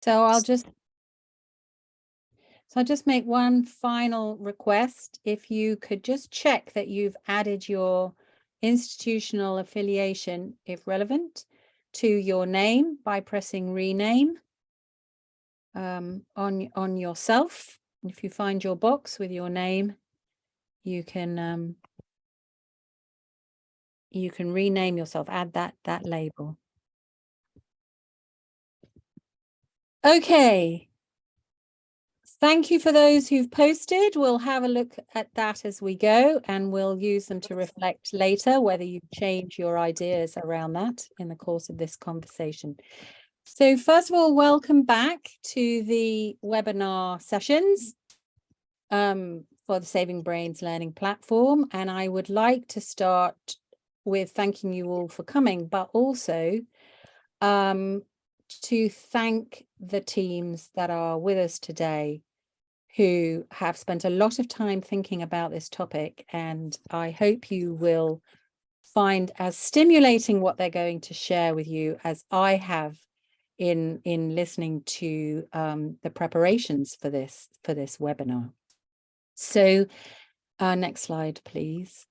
So I'll just make one final request. If you could just check that you've added your institutional affiliation, if relevant, to your name by pressing rename on yourself. And if you find your box with your name, you can rename yourself, add that label. Okay. Thank you for those who've posted. We'll have a look at that as we go, and we'll use them to reflect later whether you change your ideas around that in the course of this conversation. So first of all, welcome back to the webinar sessions for the Saving Brains Learning Platform. And I would like to start with thanking you all for coming, but also to thank the teams that are with us today who have spent a lot of time thinking about this topic, and I hope you will find as stimulating what they're going to share with you as I have in listening to the preparations for this webinar. So next slide, please.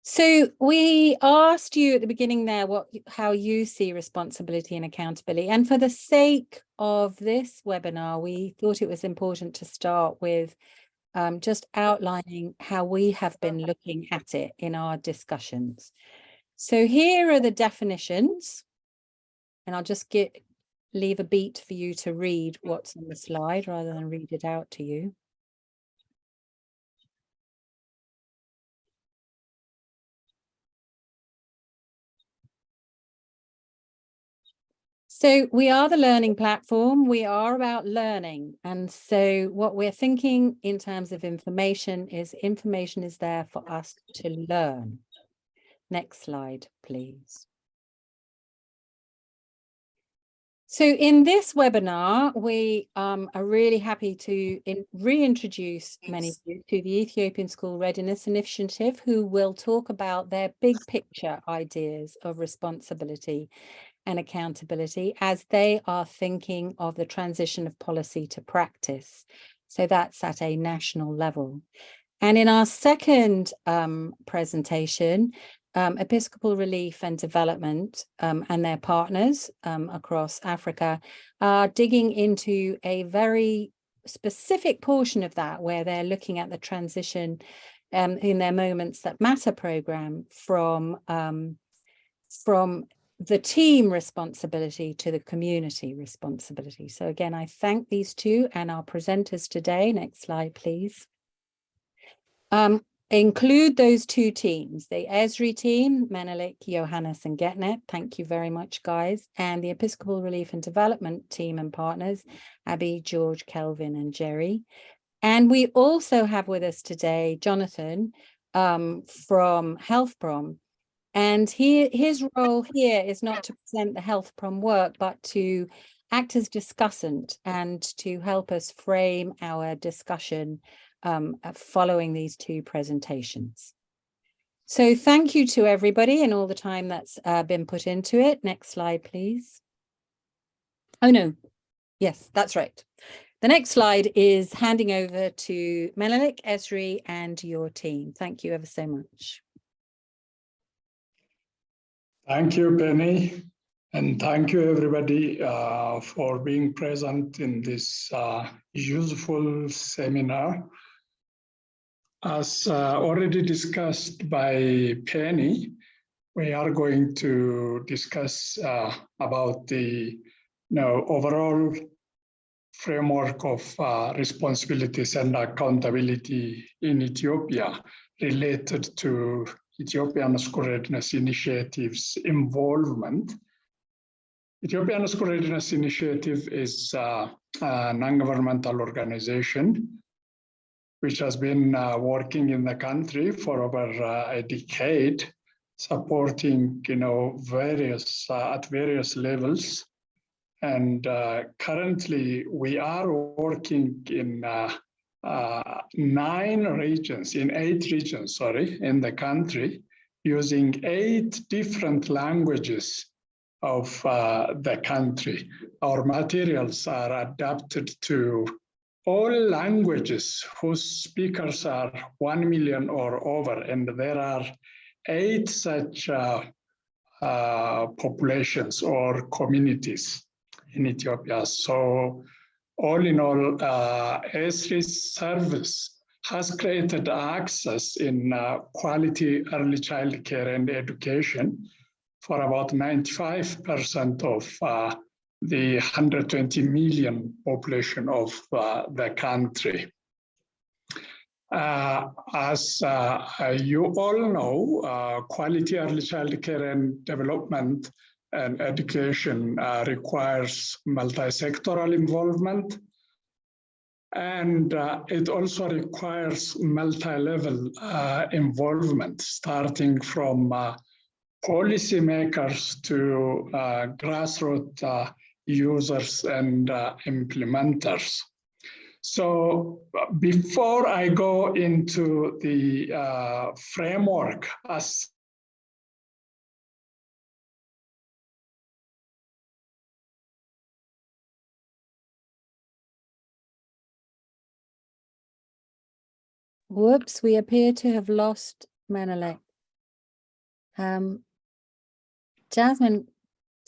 So we asked you at the beginning there how you see responsibility and accountability. And for the sake of this webinar, we thought it was important to start with just outlining how we have been looking at it in our discussions. So here are the definitions, and I'll just leave a beat for you to read what's on the slide rather than read it out to you. So we are the learning platform. We are about learning. And so what we're thinking in terms of information is there for us to learn. Next slide, please. So in this webinar, we are really happy to reintroduce many of you to the Ethiopian School Readiness Initiative, who will talk about their big picture ideas of responsibility and accountability as they are thinking of the transition of policy to practice. So that's at a national level. And in our second presentation, Episcopal Relief and Development and their partners across Africa are digging into a very specific portion of that, where they're looking at the transition in their Moments That Matter program from the team responsibility to the community responsibility. So again, I thank these two and our presenters today. Next slide, please. Include those two teams, the ESRI team, Menelik, Johannes and Getnet. Thank you very much, guys. And the Episcopal Relief and Development team and partners, Abby, George, Kelvin and Jerry. And we also have with us today, Jonathan from HealthProm. And his role here is not to present the HealthProm work, but to act as discussant and to help us frame our discussion following these two presentations. So thank you to everybody and all the time that's been put into it. Next slide, please. Oh, no. Yes, that's right. The next slide is handing over to Menelik, Esri, and your team. Thank you ever so much. Thank you, Penny, and thank you everybody for being present in this useful seminar. As already discussed by Penny, we are going to discuss about the overall framework of responsibilities and accountability in Ethiopia related to Ethiopian School Readiness Initiative's involvement. Ethiopian School Readiness Initiative is a non-governmental organization which has been working in the country for over a decade, supporting at various levels. And currently we are working in 8 regions in the country, using 8 different languages of the country. Our materials are adapted to all languages whose speakers are 1 million or over, and there are 8 such populations or communities in Ethiopia. So all in all, ESRI's service has created access in quality early child care and education for about 95% of the 120 million population of the country. As you all know, quality early child care and development and education requires multi-sectoral involvement, and it also requires multi-level involvement, starting from policymakers to grassroots users and implementers. So before I go into the framework as Whoops, we appear to have lost Menelik. Jasmine,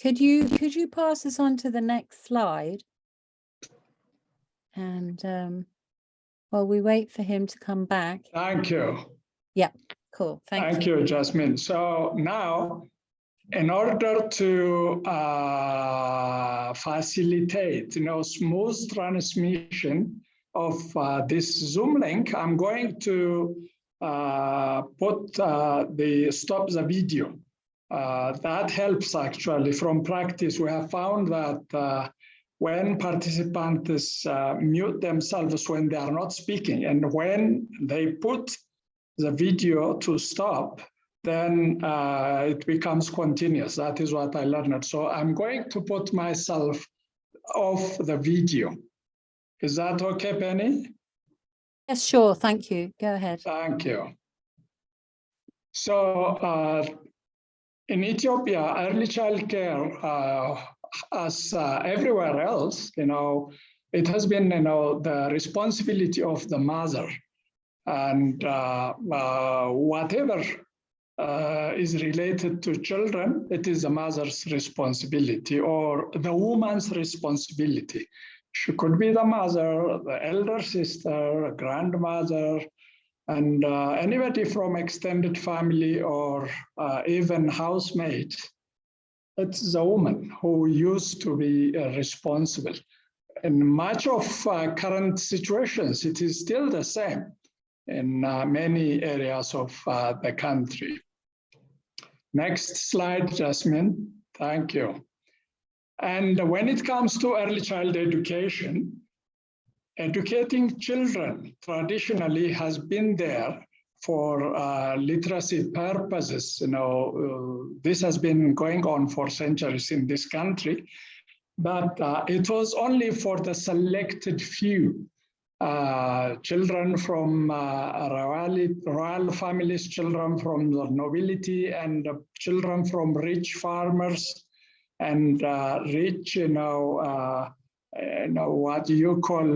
could you pass us on to the next slide? And while we wait for him to come back. Thank you. Yeah, cool. Thank you, Jasmine. So now, in order to facilitate, smooth transmission of this Zoom link, I'm going to put the stop the video. That helps actually. From practice, we have found that when participants mute themselves when they are not speaking, and when they put the video to stop, then it becomes continuous. That is what I learned. So I'm going to put myself off the video. Is that okay, Penny? Yes, sure. Thank you. Go ahead. Thank you. So in Ethiopia, early child care, as everywhere else, it has been, the responsibility of the mother, and whatever is related to children, it is the mother's responsibility or the woman's responsibility. She could be the mother, the elder sister, grandmother, and anybody from extended family or even housemaid. It's the woman who used to be responsible. In much of current situations, it is still the same in many areas of the country. Next slide, Jasmine. Thank you. And when it comes to early child education, educating children traditionally has been there for literacy purposes. This has been going on for centuries in this country, but it was only for the selected few. Children from royal families, children from the nobility, and children from rich farmers, and rich, what you call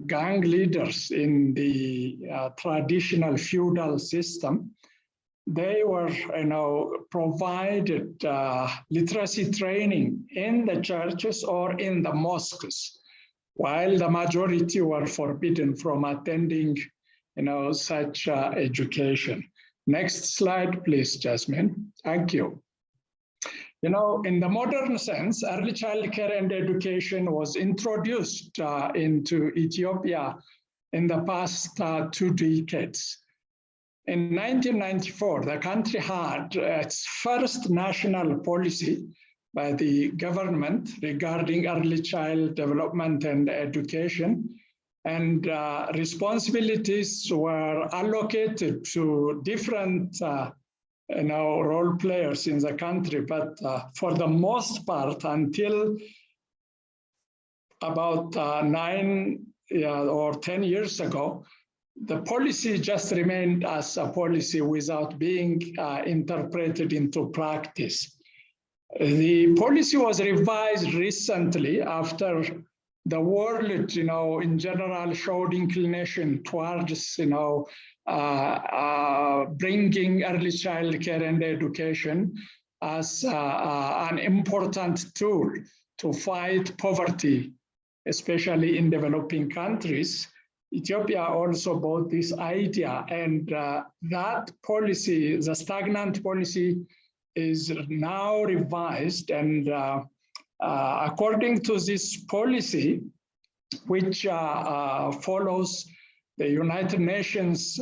gang leaders in the traditional feudal system. They were, provided literacy training in the churches or in the mosques, while the majority were forbidden from attending, such education. Next slide, please, Jasmine. Thank you. In the modern sense, early child care and education was introduced into Ethiopia in the past 2 decades. In 1994, the country had its first national policy by the government regarding early child development and education, and responsibilities were allocated to different role players in the country, but for the most part, until about 9 or 10 years ago, the policy just remained as a policy without being interpreted into practice. The policy was revised recently after the world, in general showed inclination towards, bringing early child care and education as an important tool to fight poverty, especially in developing countries. Ethiopia also bought this idea, and that policy, the stagnant policy, is now revised, and according to this policy, which follows the United Nations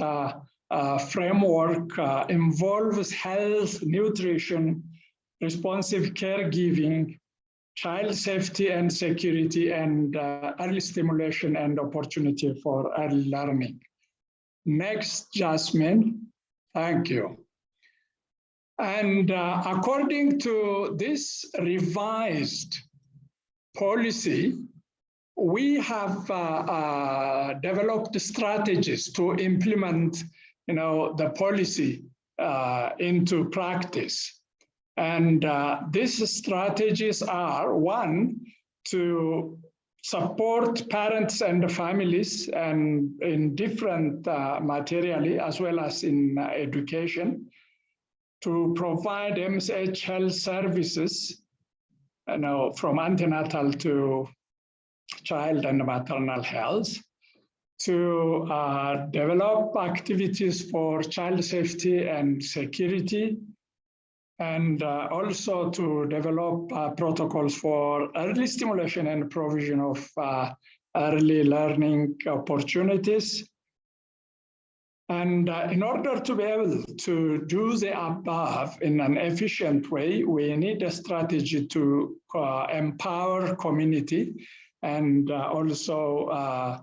framework, involves health, nutrition, responsive caregiving, child safety and security, and early stimulation and opportunity for early learning. Next, Jasmine. Thank you. And according to this revised policy, we have developed strategies to implement, the policy into practice. And these strategies are: one, to support parents and families and in different materially as well as in education, to provide MSH health services, from antenatal to child and maternal health, to develop activities for child safety and security, and also to develop protocols for early stimulation and provision of early learning opportunities. And in order to be able to do the above in an efficient way, we need a strategy to empower community and also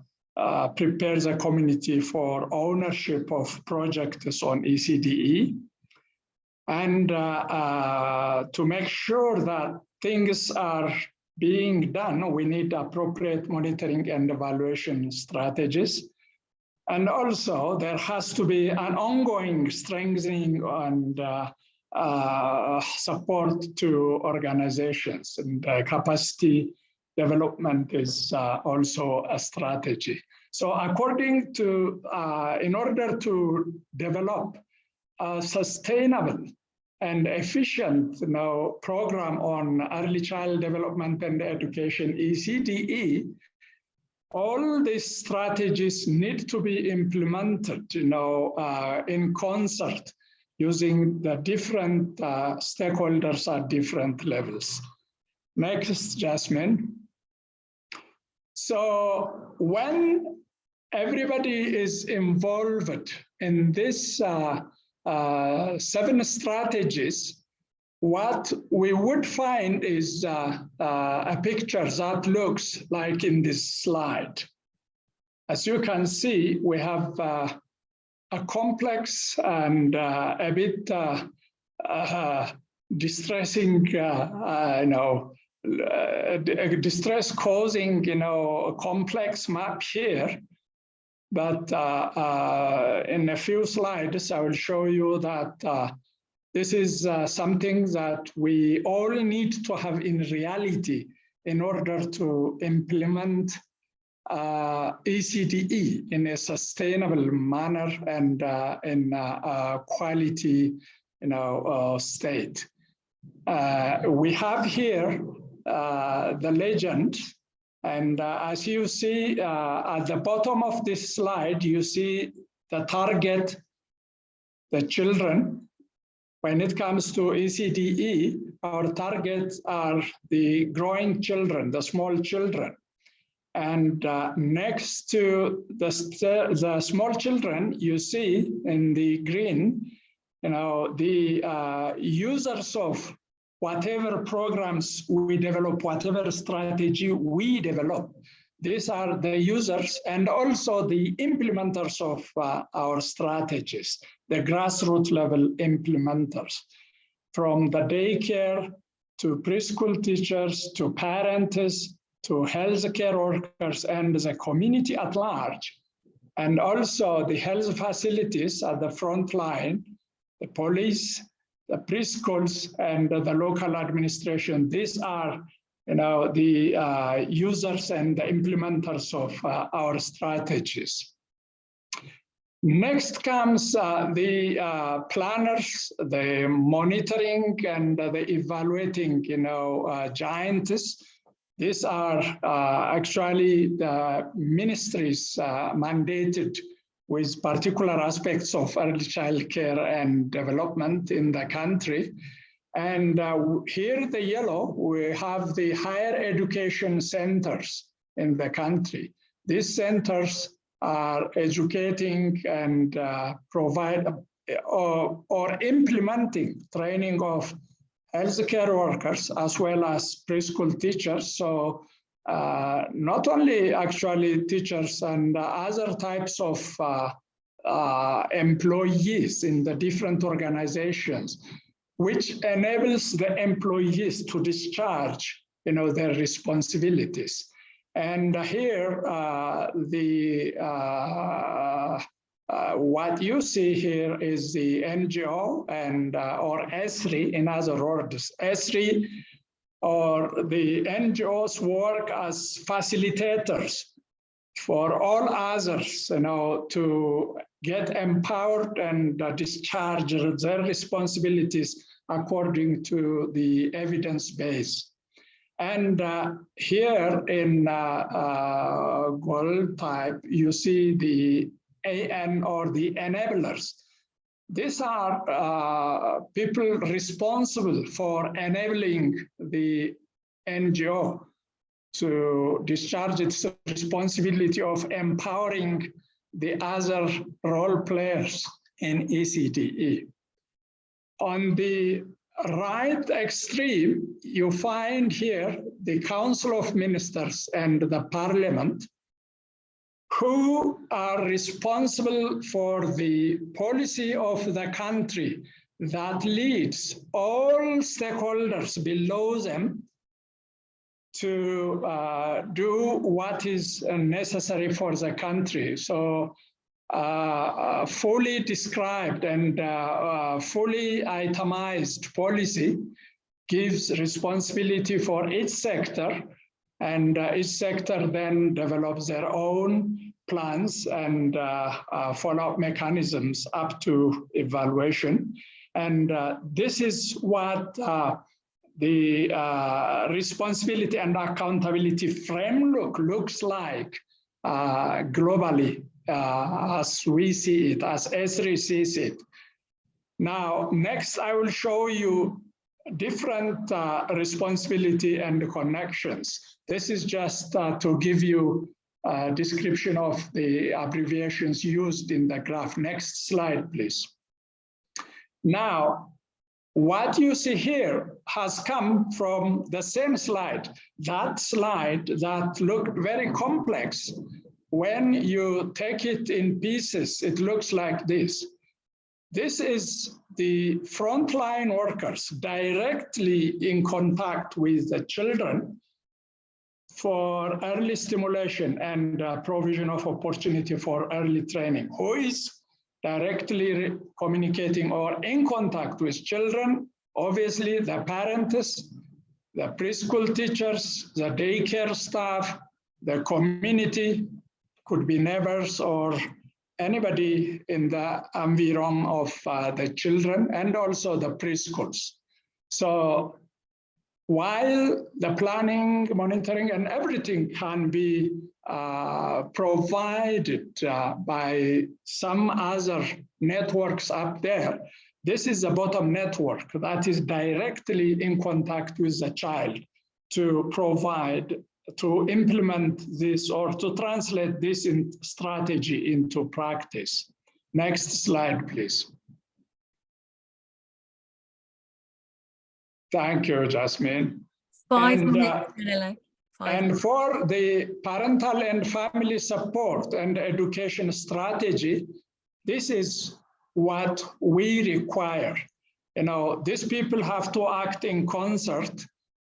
prepare the community for ownership of projects on ECDE. And to make sure that things are being done, we need appropriate monitoring and evaluation strategies. And also, there has to be an ongoing strengthening and support to organizations, and capacity development is also a strategy. So according to, in order to develop a sustainable and efficient program on early child development and education, ECDE, all these strategies need to be implemented, in concert, using the different stakeholders at different levels. Next, Jasmine. So when everybody is involved in this 7 strategies, what we would find is a picture that looks like in this slide. As you can see, we have a complex and a bit distressing, distress-causing, complex map here. But in a few slides, I will show you that this is something that we all need to have in reality in order to implement ECDE in a sustainable manner and in a quality, state. We have here the legend, and as you see at the bottom of this slide, you see the target, the children. When it comes to ECDE, our targets are the growing children, the small children. And next to the small children, you see in the green, the users of whatever programs we develop, whatever strategy we develop. These are the users and also the implementers of our strategies, the grassroots level implementers, from the daycare to preschool teachers to parents to healthcare workers and the community at large, and also the health facilities at the front line, the police, the preschools, and the local administration. These are, the users and the implementers of our strategies. Next comes the planners, the monitoring and the evaluating, giants. These are actually the ministries mandated with particular aspects of early child care and development in the country. And here, the yellow, we have the higher education centers in the country. These centers are educating and provide or implementing training of healthcare workers as well as preschool teachers. So not only actually teachers and other types of employees in the different organizations, which enables the employees to discharge, their responsibilities. And here, what you see here is the NGO and or ESRI, in other words. ESRI or the NGOs work as facilitators for all others, to get empowered and discharge their responsibilities according to the evidence base. And here in gold type, you see the AN or the enablers. These are people responsible for enabling the NGO to discharge its responsibility of empowering the other role players in ECDE. On the right extreme, you find here the Council of Ministers and the Parliament, who are responsible for the policy of the country that leads all stakeholders below them to do what is necessary for the country. So fully described and fully itemized policy gives responsibility for each sector, and each sector then develops their own plans and follow-up mechanisms up to evaluation. And this is what the responsibility and accountability framework looks like globally, as we see it, as ESRI sees it. Now, next I will show you different responsibility and connections. This is just to give you a description of the abbreviations used in the graph. Next slide, please. Now, what you see here has come from the same slide. That slide that looked very complex, when you take it in pieces, it looks like this. This is the frontline workers directly in contact with the children for early stimulation and provision of opportunity for early training. Who is directly communicating or in contact with children? Obviously, the parents, the preschool teachers, the daycare staff, the community, could be neighbors or anybody in the environment of the children, and also the preschools. So while the planning, monitoring, and everything can be provided by some other networks up there, this is the bottom network that is directly in contact with the child to provide, to implement this or to translate this in strategy into practice. Next slide, please. Thank you, Jasmine. 5 minutes, Menelik. And for the parental and family support and education strategy, this is what we require. These people have to act in concert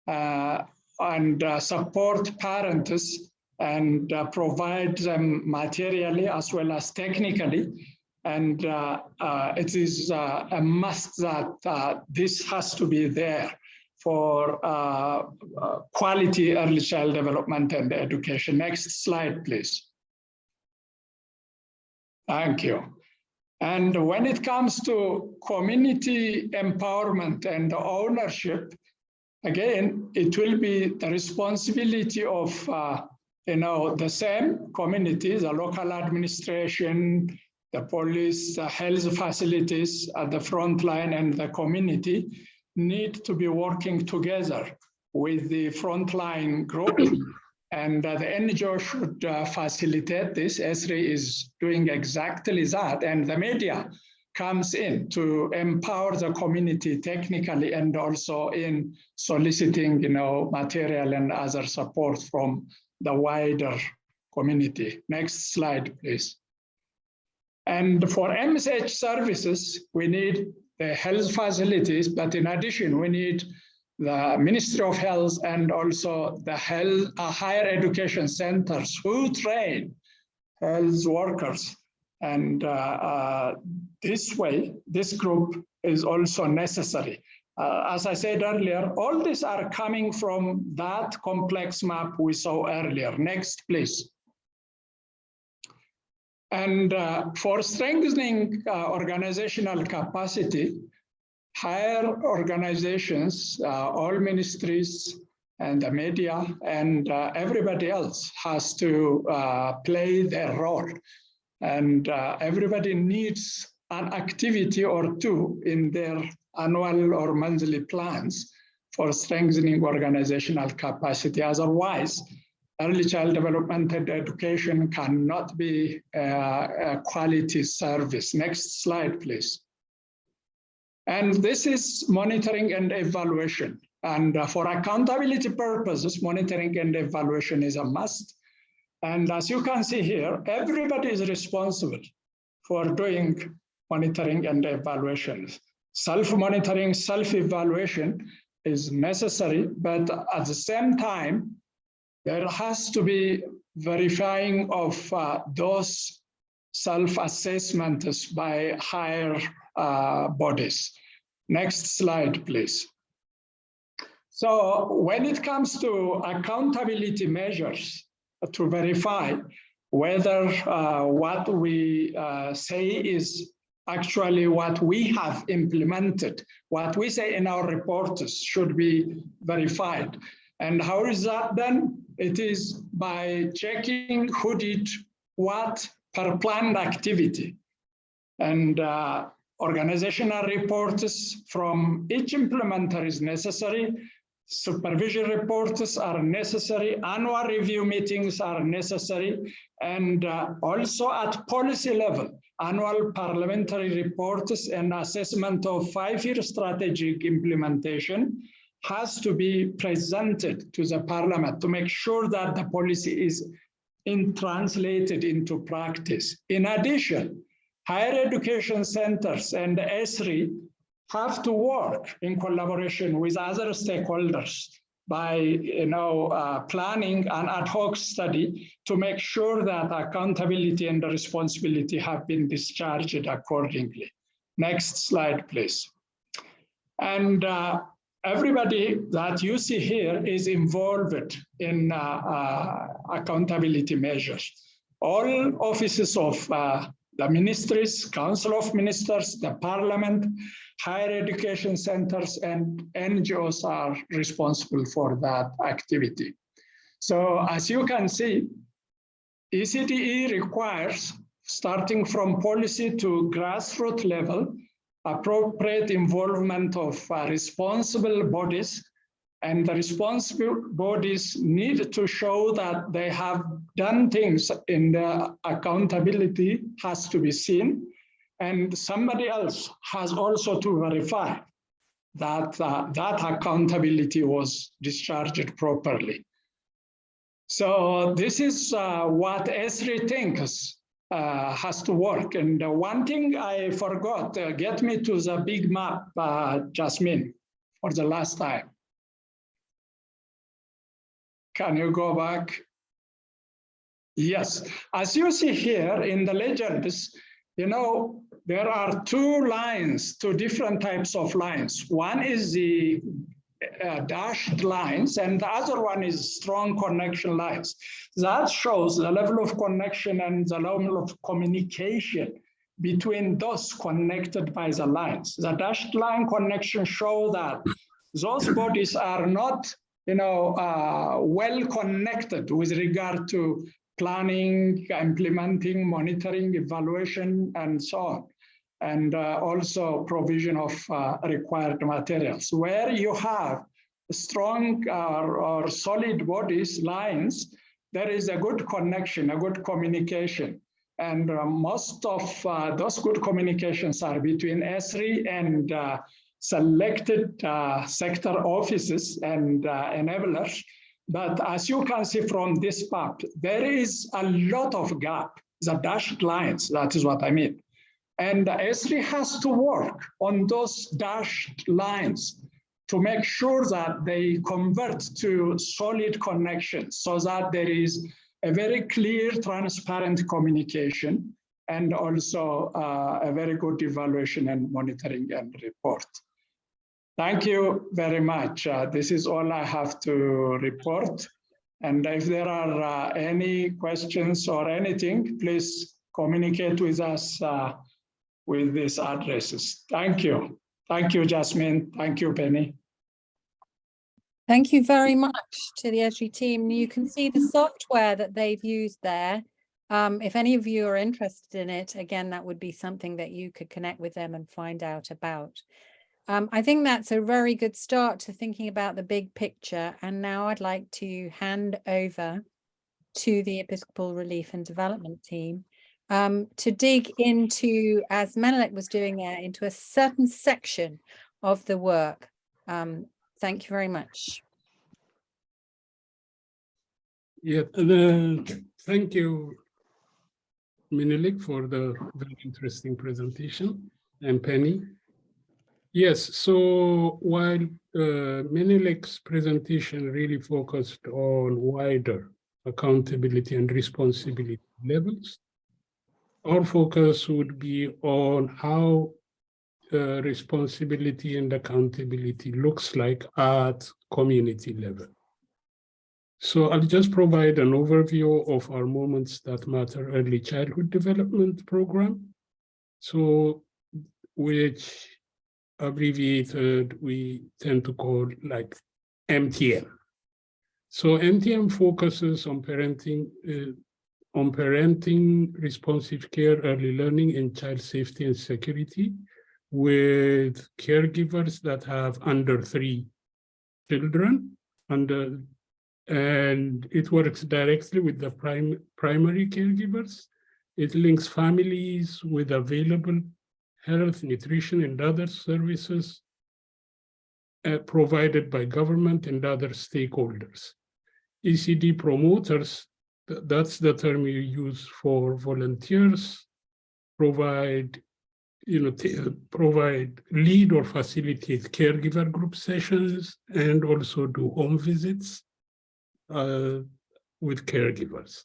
and support parents and provide them materially as well as technically. And it is a must that this has to be there for quality early child development and education. Next slide, please. Thank you. And when it comes to community empowerment and ownership, again, it will be the responsibility of the same community, the local administration, the police, the health facilities at the front line, and the community need to be working together with the frontline group. And the NGO should facilitate this. ESRI is doing exactly that. And the media comes in to empower the community technically and also in soliciting, material and other support from the wider community. Next slide, please. And for MSH services, we need the health facilities, but in addition, we need the Ministry of Health and also the higher education centers who train health workers. And this way, this group is also necessary. As I said earlier, all these are coming from that complex map we saw earlier. Next, please. And for strengthening organizational capacity, higher organizations, all ministries and the media and everybody else has to play their role. And everybody needs an activity or two in their annual or monthly plans for strengthening organizational capacity. Otherwise, early child development and education cannot be a quality service. Next slide, please. And this is monitoring and evaluation. And for accountability purposes, monitoring and evaluation is a must. And as you can see here, everybody is responsible for doing monitoring and evaluation. Self-monitoring, self-evaluation is necessary, but at the same time, there has to be verifying of those self-assessments by higher bodies. Next slide, please. So when it comes to accountability measures to verify whether what we say is actually what we have implemented, what we say in our reports should be verified. And how is that done? It is by checking who did what per planned activity. And organizational reports from each implementer is necessary. Supervision reports are necessary. Annual review meetings are necessary. And also at policy level, annual parliamentary reports and assessment of 5-year strategic implementation has to be presented to the parliament to make sure that the policy is translated into practice. In addition, higher education centers and ESRI have to work in collaboration with other stakeholders by planning an ad hoc study to make sure that accountability and responsibility have been discharged accordingly. Next slide, please. And everybody that you see here is involved in accountability measures. All offices of the ministries, Council of Ministers, the Parliament, higher education centers, and NGOs are responsible for that activity. So as you can see, ECDE requires, starting from policy to grassroots level, appropriate involvement of responsible bodies, and the responsible bodies need to show that they have done things in the accountability has to be seen, and somebody else has also to verify that that accountability was discharged properly. So this is what ESRI thinks has to work. And one thing I forgot, get me to the big map, Jasmine, for the last time. Can you go back? Yes, as you see here in the legends, there are two lines, two different types of lines. One is the dashed lines, and the other one is strong connection lines. That shows the level of connection and the level of communication between those connected by the lines. The dashed line connection show that those bodies are not, well connected with regard to planning, implementing, monitoring, evaluation, and so on. And also provision of required materials. Where you have strong or solid bodies, lines, there is a good connection, a good communication. And most of those good communications are between ESRI and selected sector offices and enablers. But as you can see from this map, there is a lot of gap, the dashed lines, that is what I mean. And ESRI has to work on those dashed lines to make sure that they convert to solid connections so that there is a very clear, transparent communication and also a very good evaluation and monitoring and report. Thank you very much. This is all I have to report. And if there are any questions or anything, please communicate with us with these addresses. Thank you. Thank you, Jasmine. Thank you, Penny. Thank you very much to the ESRI team. You can see the software that they've used there. If any of you are interested in it, again, that would be something that you could connect with them and find out about. I think that's a very good start to thinking about the big picture. And now I'd like to hand over to the Episcopal Relief and Development team to dig into, as Menelik was doing there, into a certain section of the work. Thank you very much. Yeah, thank you, Menelik, for the very interesting presentation, and Penny. Yes, so while Menelik's presentation really focused on wider accountability and responsibility levels, our focus would be on how responsibility and accountability looks like at community level. So I'll just provide an overview of our Moments That Matter Early Childhood Development Program, so which abbreviated we tend to call like MTM. So MTM focuses on parenting, responsive care, early learning, and child safety and security, with caregivers that have under 3 children, and it works directly with the primary caregivers. It links families with available health, nutrition, and other services provided by government and other stakeholders. ECD promoters, that's the term you use for volunteers, provide lead or facilitate caregiver group sessions, and also do home visits with caregivers.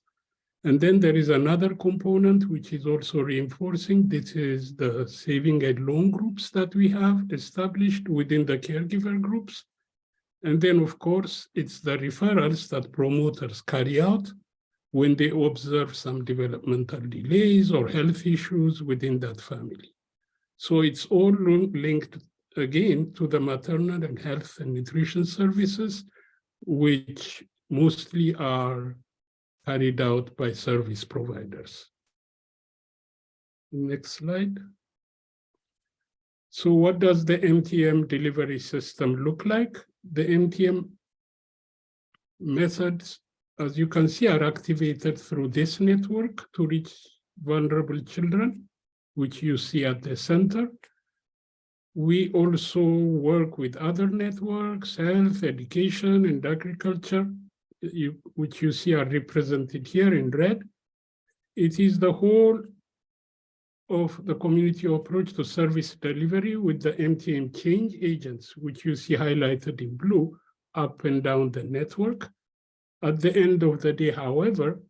And then there is another component which is also reinforcing. This is the saving aid loan groups that we have established within the caregiver groups. And then, of course, it's the referrals that promoters carry out when they observe some developmental delays or health issues within that family. So it's all linked again to the maternal and health and nutrition services, which mostly are carried out by service providers. Next slide. So what does the MTM delivery system look like? The MTM methods, as you can see, are activated through this network to reach vulnerable children, which you see at the center. We also work with other networks, health, education, and agriculture, which you see are represented here in red. It is the whole of the community approach to service delivery with the MTM change agents, which you see highlighted in blue up and down the network. At the end of the day, however,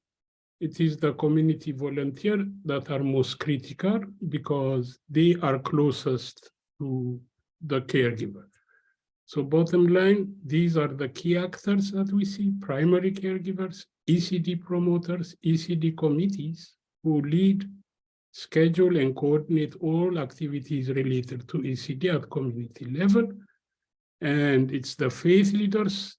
it is the community volunteer that are most critical because they are closest to the caregiver. So bottom line, these are the key actors that we see: primary caregivers, ECD promoters, ECD committees who lead, schedule, and coordinate all activities related to ECD at community level. And it's the faith leaders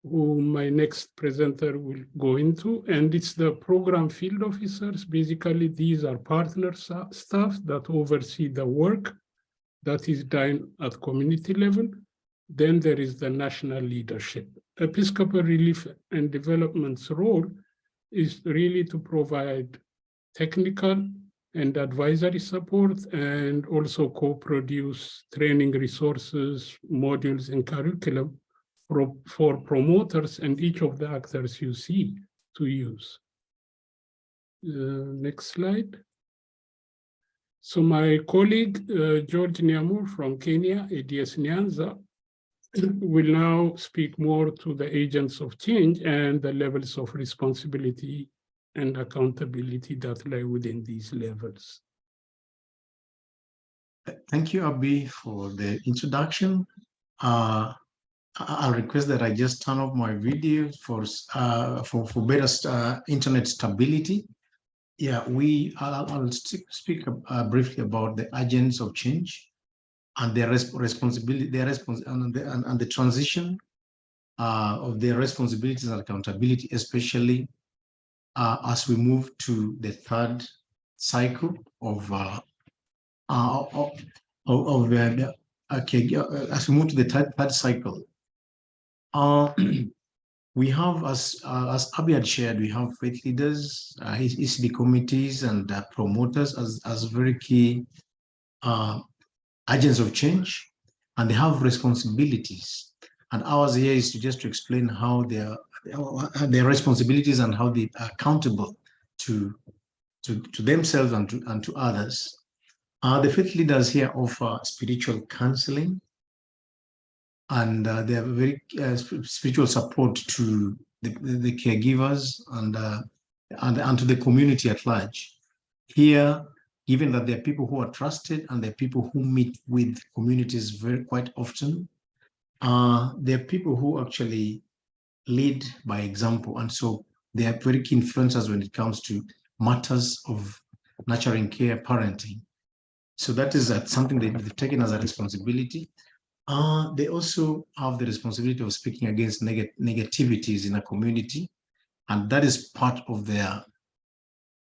who my next presenter will go into, and it's the program field officers. Basically, these are partner staff that oversee the work that is done at community level. Then there is the national leadership. Episcopal Relief and Development's role is really to provide technical and advisory support, and also co-produce training resources, modules, and curriculum for promoters and each of the actors you see to use. Next slide. So my colleague, George Nyamur from Kenya, ADS Nyanza, will now speak more to the agents of change and the levels of responsibility and accountability that lie within these levels. Thank you, Abi, for the introduction. I'll request that I just turn off my video for better internet stability. Yeah, I'll speak briefly about the agents of change and their responsibility, and the transition of their responsibilities and accountability, especially as we move to the third cycle as we move to the third cycle. We have, as Abi had shared, we have faith leaders, ECD committees, and promoters as very key agents of change, and they have responsibilities. And ours here is to explain how their responsibilities and how they are accountable to themselves and to others. The faith leaders here offer spiritual counseling, and they have very spiritual support to the caregivers and to the community at large. Here, given that there are people who are trusted and there are people who meet with communities quite often, there are people who actually lead by example, and so they are very key influencers when it comes to matters of nurturing care, parenting. So that is something they've taken as a responsibility. They also have the responsibility of speaking against negativities in a community, and that is part of their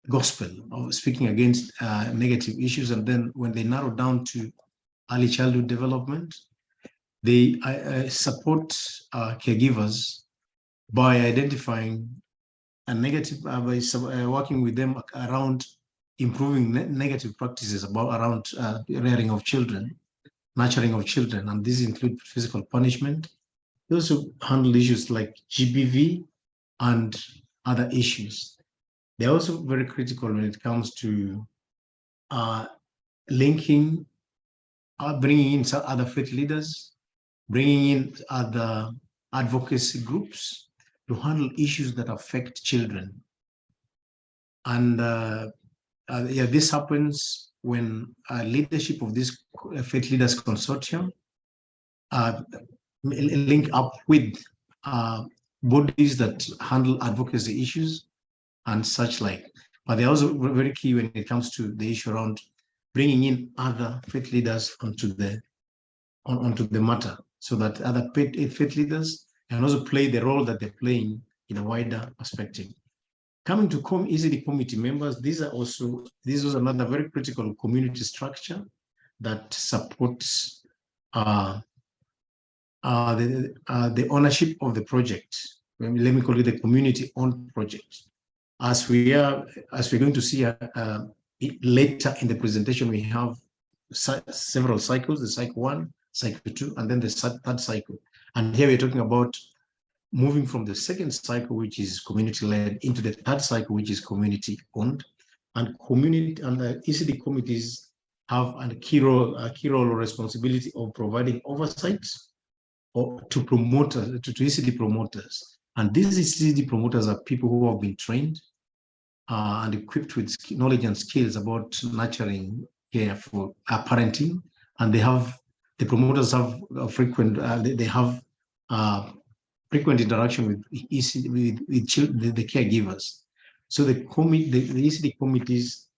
gospel of speaking against negative issues. And then when they narrow down to early childhood development, they support caregivers by identifying a negative, by working with them around improving negative practices around rearing of children, nurturing of children, and these include physical punishment. They also handle issues like GBV and other issues. They're also very critical when it comes to linking, bringing in some other faith leaders, bringing in other advocacy groups to handle issues that affect children. And this happens when leadership of this faith leaders consortium link up with bodies that handle advocacy issues and such like. But they're also very key when it comes to the issue around bringing in other faith leaders onto the matter, so that other faith leaders can also play the role that they're playing in a wider perspective. Coming to ECD committee members, this is another very critical community structure that supports the ownership of the project. Let me call it the community-owned project. As we're going to see later in the presentation, we have several cycles: the cycle 1, cycle 2, and then the third cycle. And here we're talking about moving from the second cycle, which is community-led, into the third cycle, which is community-owned. And the ECD committees have a key role or responsibility of providing oversight to promoters, to ECD promoters. And these ECD promoters are people who have been trained and equipped with knowledge and skills about nurturing care for parenting, and the promoters have frequent interaction with the caregivers. So the ECD committees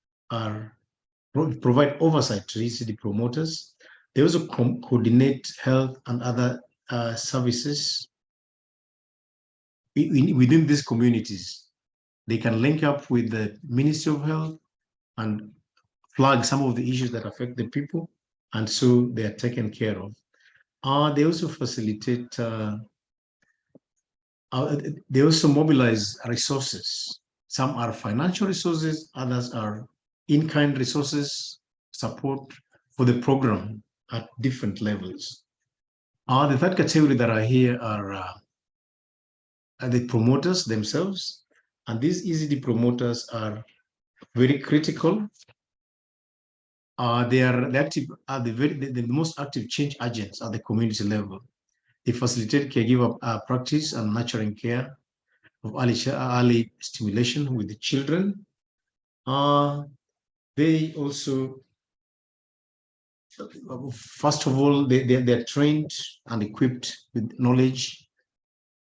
provide oversight to ECD promoters. They also coordinate health and other services within these communities. They can link up with the Ministry of Health and flag some of the issues that affect the people, and so they are taken care of. They also facilitate, they also mobilize resources. Some are financial resources, others are in-kind resources, support for the program at different levels. The third category that are here are the promoters themselves, and these ECD promoters are very critical. They are the most active change agents at the community level. They facilitate caregiver practice and nurturing care of early stimulation with the children. They also, first of all, they're trained and equipped with knowledge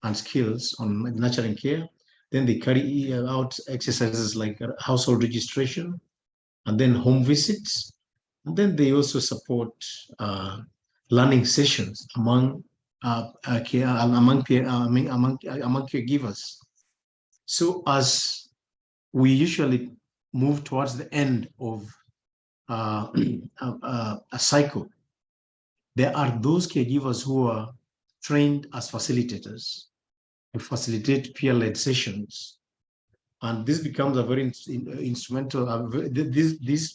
and skills on nurturing care. Then they carry out exercises like household registration and then home visits. And then they also support learning sessions among caregivers. So as we usually move towards the end of a cycle, there are those caregivers who are trained as facilitators to facilitate peer-led sessions. And this becomes a very instrumental, these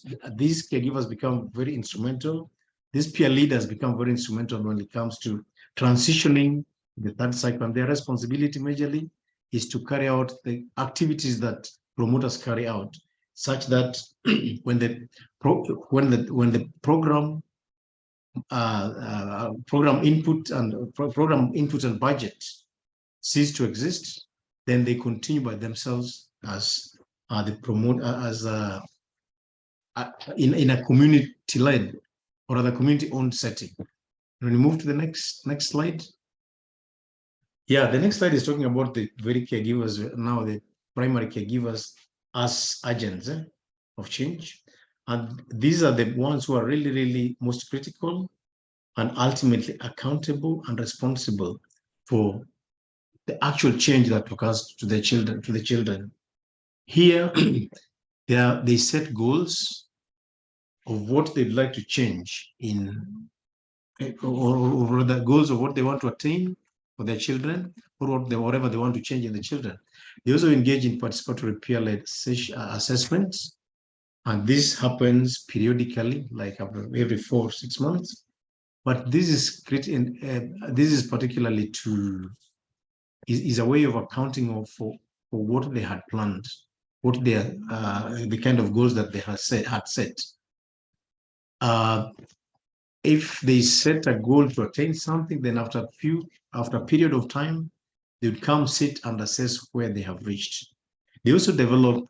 caregivers become very instrumental. These peer leaders become very instrumental when it comes to transitioning the third cycle. And their responsibility majorly is to carry out the activities that promoters carry out, such that when the program input and budget cease to exist, then they continue by themselves as the promote in a community-led or other community-owned setting. When we move to the next slide. Yeah, the next slide is talking about the very caregivers, now the primary caregivers as agents of change. And these are the ones who are really, really most critical and ultimately accountable and responsible for the actual change that occurs to the children. Here, they set goals of what they'd like to change in, or the goals of what they want to attain for their children, or whatever they want to change in the children. They also engage in participatory peer-led assessments, and this happens periodically, like every 4 or 6 months. But this is particularly is a way of accounting for what they had planned, what the kind of goals that they had set. If they set a goal to attain something, then after a period of time, they would come sit and assess where they have reached. They also develop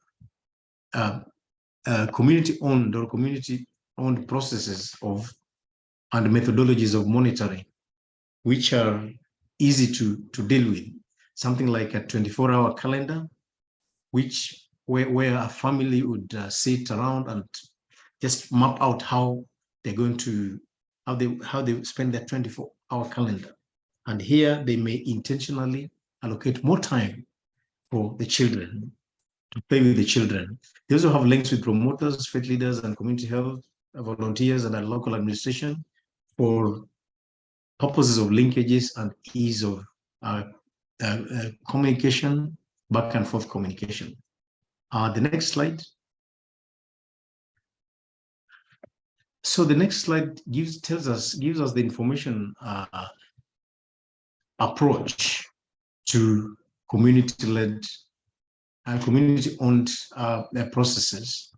community-owned or community-owned processes and methodologies of monitoring, which are easy to deal with. Something like a 24-hour calendar, where a family would sit around and just map out how they're going to, how they spend their 24-hour calendar. And here they may intentionally allocate more time for the children, to play with the children. They also have links with promoters, faith leaders, and community health volunteers and local administration for purposes of linkages and ease of communication, back and forth communication. The next slide. So the next slide gives us the information approach to community-led and community-owned processes.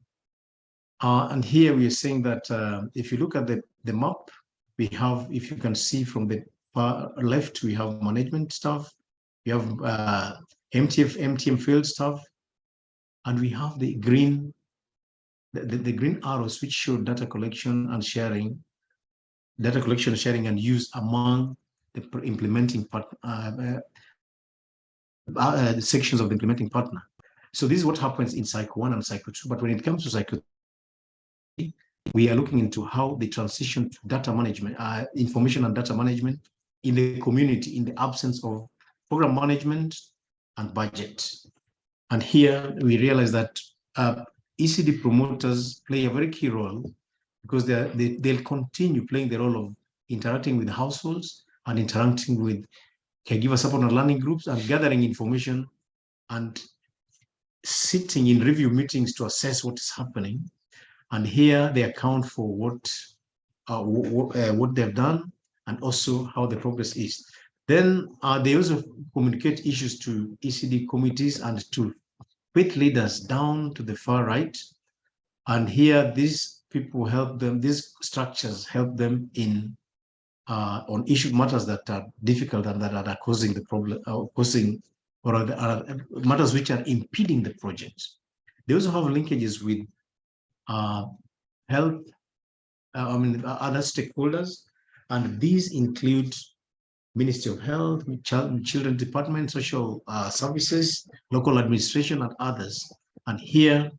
And here we are saying that if you look at the map, we have, if you can see from the far left, we have management staff, we have MTM field staff, And we have the green, the green arrows, which show data collection and sharing, and use among the implementing sections of the implementing partner. So this is what happens in cycle 1 and cycle 2. But when it comes to cycle 3, we are looking into how they transition to data management, information and data management in the community in the absence of program management and budget. And here we realize that ECD promoters play a very key role, because they'll continue playing the role of interacting with households and interacting with caregiver support and learning groups and gathering information and sitting in review meetings to assess what is happening. And here they account for what they've done and also how the progress is. Then they also communicate issues to ECD committees and to faith leaders down to the far right. And here these people help them, these structures help them in on issue matters that are difficult and that are causing the problem, matters which are impeding the project. They also have linkages with health, other stakeholders, and these include Ministry of Health, Children Department, Social Services, local administration, and others. And here,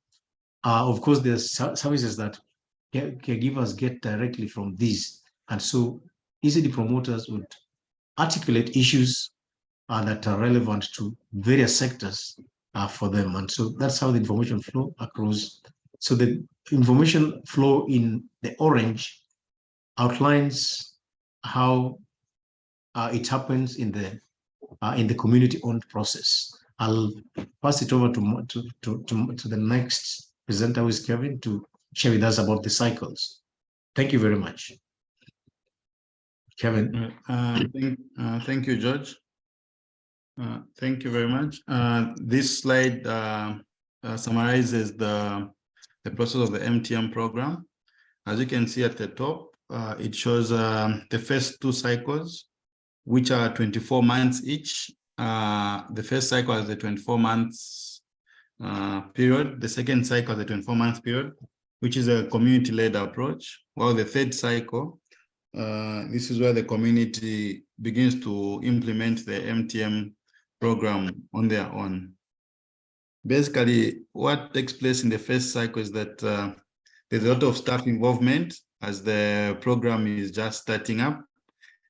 of course, there's services that caregivers get directly from these. And so ECD promoters would articulate issues that are relevant to various sectors for them. And so that's how the information flow across. So the information flow in the orange outlines how it happens in the community-owned process. I'll pass it over to the next presenter, who is Kevin, to share with us about the cycles. Thank you very much. Kevin. Thank you, George. Thank you very much. This slide summarizes the process of the MTM program. As you can see at the top, it shows the first 2 cycles, which are 24 months each. The first cycle has a 24 months period. The second cycle has a 24-month period, which is a community-led approach. While the third cycle, this is where the community begins to implement the MTM program on their own. Basically, what takes place in the first cycle is that there's a lot of staff involvement as the program is just starting up.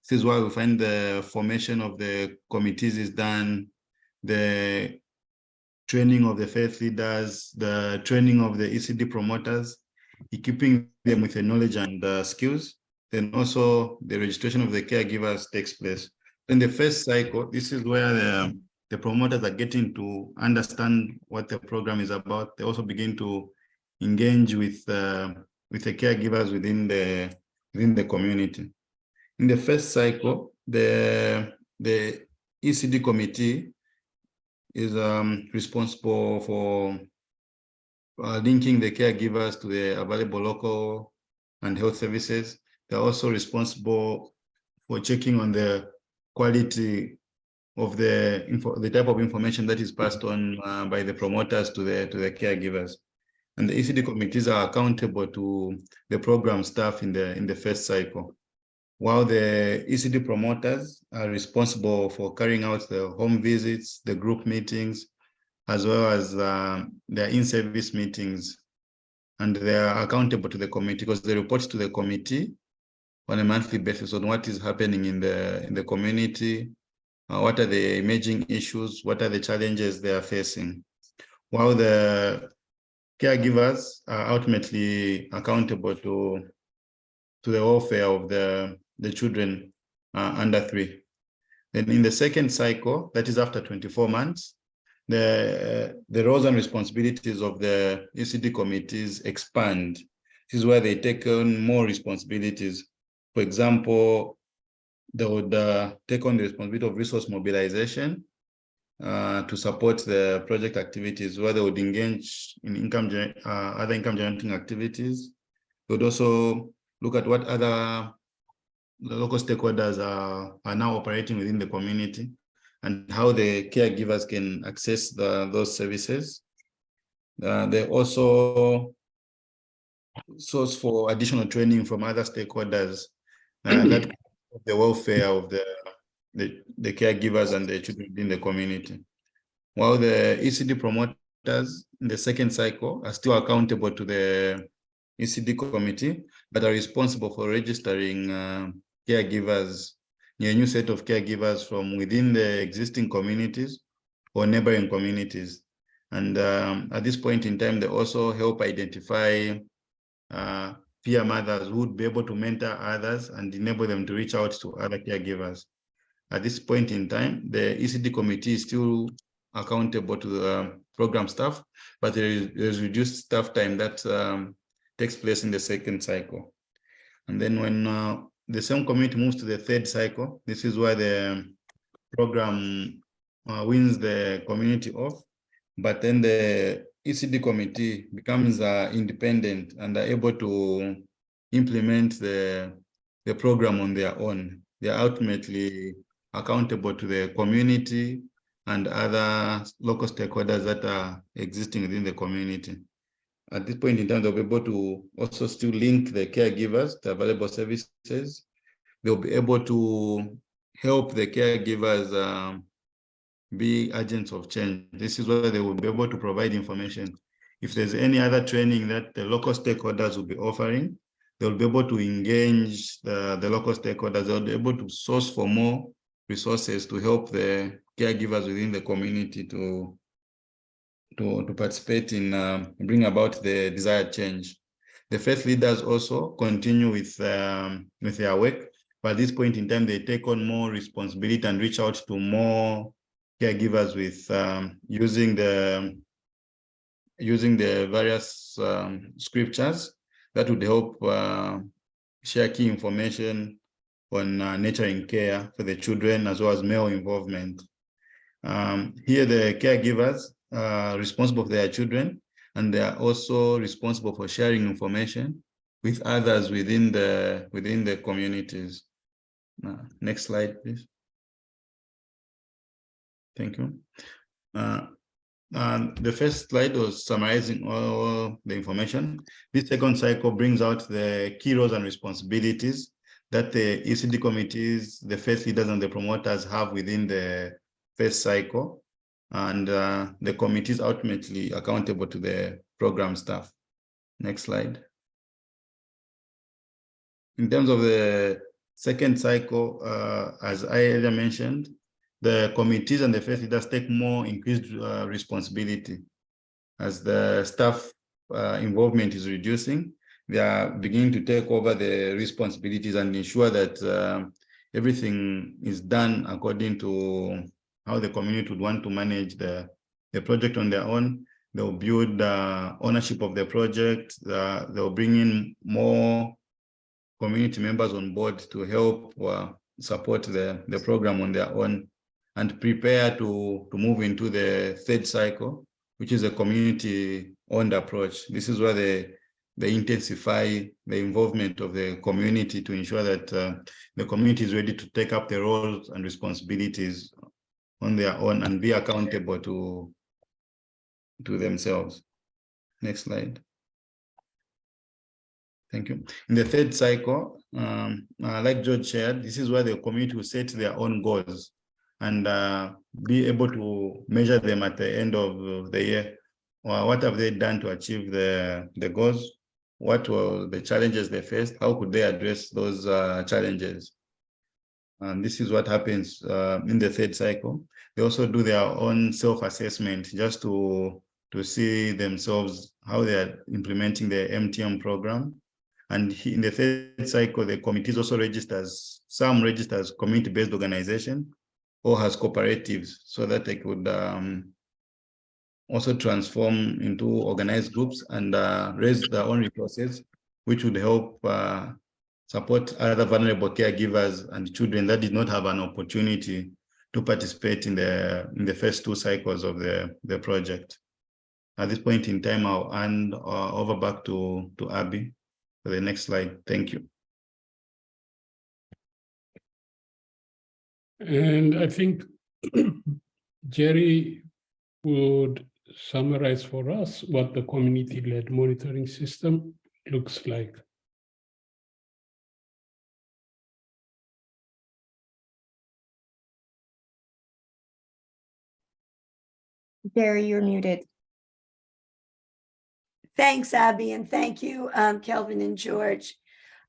This is why we find the formation of the committees is done, the training of the faith leaders, the training of the ECD promoters, equipping them with the knowledge and skills. Then also the registration of the caregivers takes place. In the first cycle, this is where the promoters are getting to understand what the program is about. They also begin to engage with the caregivers within the community. In the first cycle, the ECD committee is responsible for linking the caregivers to the available local and health services. They're also responsible for checking on the quality of the type of information that is passed on by the promoters to the caregivers. And the ECD committees are accountable to the program staff in the first cycle, while the ECD promoters are responsible for carrying out the home visits, the group meetings, as well as their in-service meetings. And they are accountable to the committee because they report to the committee on a monthly basis on what is happening in the community, what are the emerging issues, what are the challenges they are facing. While the caregivers are ultimately accountable to the welfare of the children under 3. Then in the second cycle, that is after 24 months, the roles and responsibilities of the ECD committees expand. This is where they take on more responsibilities. For example, they would take on the responsibility of resource mobilization to support the project activities, where they would engage in other income generating activities. They would also look at what other local stakeholders are now operating within the community and how the caregivers can access those services. They also source for additional training from other stakeholders that the welfare of the caregivers and the children in the community. While the ECD promoters in the second cycle are still accountable to the ECD committee, but are responsible for registering caregivers, a new set of caregivers from within the existing communities or neighboring communities. And at this point in time, they also help identify peer mothers who would be able to mentor others and enable them to reach out to other caregivers. At this point in time, the ECD committee is still accountable to the program staff, but there is reduced staff time that takes place in the second cycle. And then when the same committee moves to the third cycle, this is where the program wins the community off, but then the ECD committee becomes independent and are able to implement the program on their own. They are ultimately accountable to the community and other local stakeholders that are existing within the community. At this point in time, they'll be able to also still link the caregivers to available services. They'll be able to help the caregivers be agents of change. This is where they will be able to provide information. If there's any other training that the local stakeholders will be offering, they'll be able to engage the local stakeholders. They'll be able to source for more resources to help the caregivers within the community to participate in bring about the desired change. The faith leaders also continue with their work, but at this point in time, they take on more responsibility and reach out to more caregivers with using the various scriptures that would help share key information on nurturing care for the children as well as male involvement. Here, the caregivers are responsible for their children, and they are also responsible for sharing information with others within the communities. Next slide, please. Thank you. The first slide was summarizing all the information. This second cycle brings out the key roles and responsibilities that the ECD committees, the faith leaders, and the promoters have within the first cycle, and the committees ultimately accountable to the program staff. Next slide. In terms of the second cycle, as I earlier mentioned, the committees and the faith leaders take more increased responsibility. As the staff involvement is reducing, they are beginning to take over the responsibilities and ensure that everything is done according to how the community would want to manage the project on their own. They'll build ownership of the project. They'll bring in more community members on board to help support the program on their own, and prepare to move into the third cycle, which is a community-owned approach. This is where they intensify the involvement of the community to ensure that the community is ready to take up the roles and responsibilities on their own and be accountable to themselves. Next slide. Thank you. In the third cycle, like George shared, this is where the community will set their own goals and be able to measure them at the end of the year. What have they done to achieve the goals? What were the challenges they faced? How could they address those challenges? And this is what happens in the third cycle. They also do their own self-assessment just to see themselves, how they are implementing the MTM program. And in the third cycle, the committees also registers, some registers community-based organization or has cooperatives, so that they could also transform into organized groups and raise their own resources, which would help support other vulnerable caregivers and children that did not have an opportunity to participate in the first two cycles of the project. At this point in time, I'll hand over back to Abby for the next slide. Thank you. And I think Jerry would summarize for us what the community-led monitoring system looks like. Barry, you're muted. Thanks, Abby, and thank you, Kelvin and George.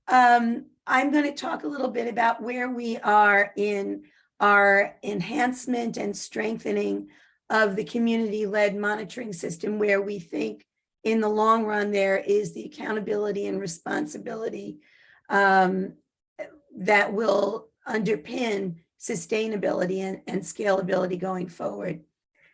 I'm going to talk a little bit about where we are in our enhancement and strengthening of the community-led monitoring system, where we think in the long run there is the accountability and responsibility that will underpin sustainability and scalability going forward.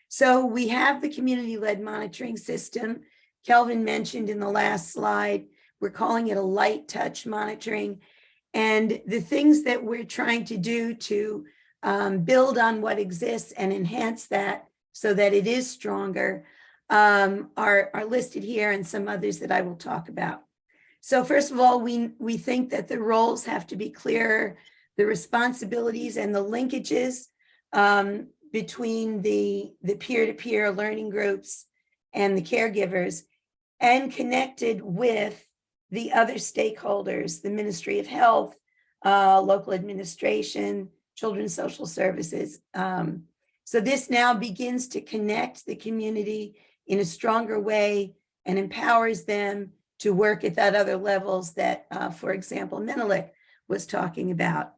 So we have the community-led monitoring system. Kelvin mentioned in the last slide, we're calling it a light touch monitoring. And the things that we're trying to do to build on what exists and enhance that so that it is stronger are listed here, and some others that I will talk about. So first of all, we think that the roles have to be clearer, the responsibilities and the linkages between the peer-to-peer learning groups and the caregivers, and connected with the other stakeholders, the Ministry of Health, local administration, Children's Social Services. So this now begins to connect the community in a stronger way and empowers them to work at that other levels that, for example, Menelik was talking about.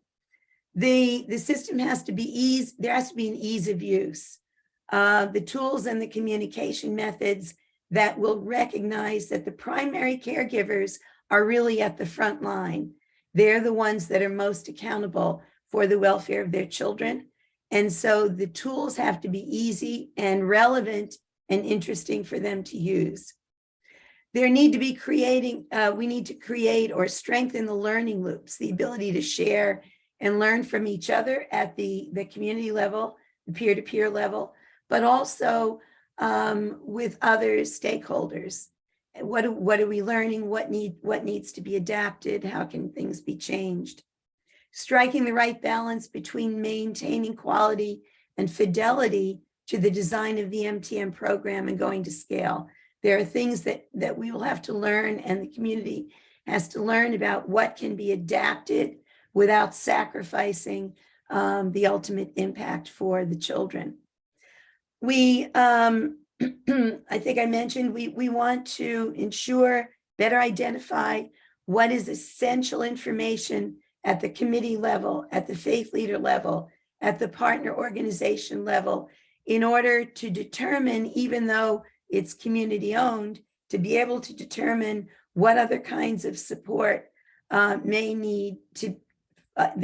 The system has to be there has to be an ease of use. The tools and the communication methods that will recognize that the primary caregivers are really at the front line. They're the ones that are most accountable for the welfare of their children. And so the tools have to be easy and relevant and interesting for them to use. We need to create or strengthen the learning loops, the ability to share and learn from each other at the community level, the peer-to-peer level, but also with other stakeholders. What are we learning? What needs to be adapted? How can things be changed? Striking the right balance between maintaining quality and fidelity to the design of the MTM program and going to scale. There are things that we will have to learn, and the community has to learn about what can be adapted without sacrificing the ultimate impact for the children. I think I mentioned we want to ensure, better identify what is essential information at the committee level, at the faith leader level, at the partner organization level, in order to determine, even though it's community owned, to be able to determine what other kinds of support the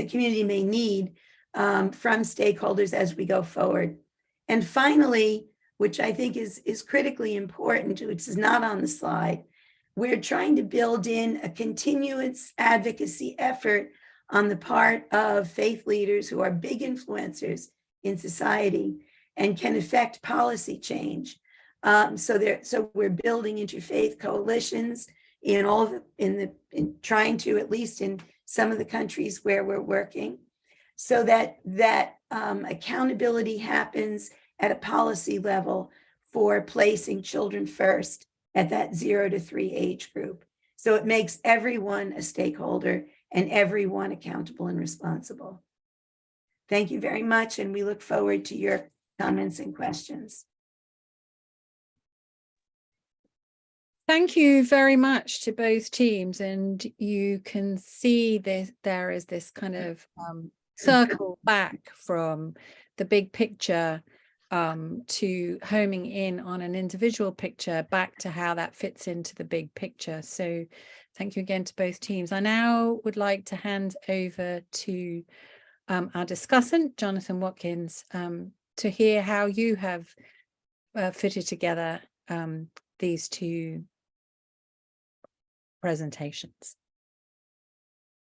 community may need from stakeholders as we go forward. And finally, which I think is critically important, which is not on the slide, we're trying to build in a continuous advocacy effort on the part of faith leaders who are big influencers in society and can affect policy change. So we're building interfaith coalitions in trying to, at least in some of the countries where we're working, so that accountability happens at a policy level for placing children first at that 0 to 3 age group. So it makes everyone a stakeholder and everyone accountable and responsible. Thank you very much, and we look forward to your comments and questions. Thank you very much to both teams, and you can see there is this kind of circle back from the big picture to homing in on an individual picture back to how that fits into the big picture. So thank you again to both teams. I now would like to hand over to our discussant, Jonathan Watkins, to hear how you have fitted together these two presentations.